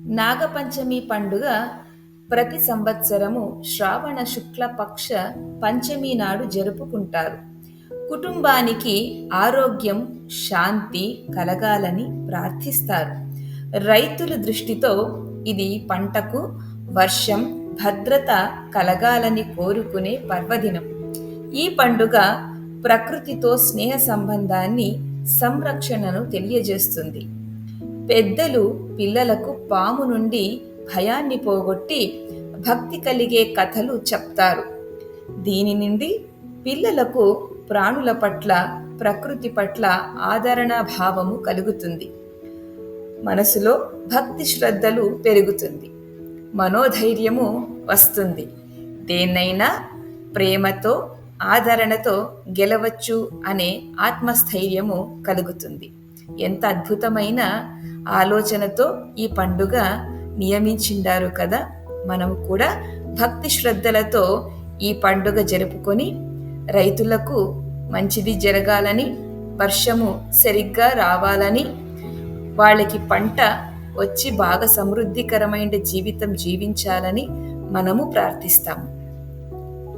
నాగపంచమి పండుగ ప్రతి సంవత్సరము శ్రావణ శుక్ల పక్ష పంచమి నాడు జరుపుకుంటారు. కుటుంబానికి ఆరోగ్యం, శాంతి కలగాలని ప్రార్థిస్తారు. రైతుల దృష్టితో ఇది పంటకు వర్షం, భద్రత కలగాలని కోరుకునే పర్వదినం. ఈ పండుగ ప్రకృతితో స్నేహ సంబంధాన్ని, సంరక్షణను తెలియజేస్తుంది. పెద్దలు పిల్లలకు పాము నుండి భయాన్ని పోగొట్టి భక్తి కలిగే కథలు చెప్తారు. దీని నుండి పిల్లలకు ప్రాణుల పట్ల, ప్రకృతి పట్ల ఆదరణ భావము కలుగుతుంది. మనసులో భక్తి శ్రద్ధలు పెరుగుతుంది. మనోధైర్యము వస్తుంది. దేన్నైనా ప్రేమతో, ఆదరణతో గెలవచ్చు అనే ఆత్మస్థైర్యము కలుగుతుంది. ఎంత అద్భుతమైన ఆలోచనతో ఈ పండుగ నియమించిండారు కదా. మనం కూడా భక్తి శ్రద్ధలతో ఈ పండుగ జరుపుకొని రైతులకు మంచిది జరగాలని, వర్షము సరిగ్గా రావాలని, వాళ్ళకి పంట వచ్చి బాగా సమృద్ధికరమైన జీవితం జీవించాలని మనము ప్రార్థిస్తాము.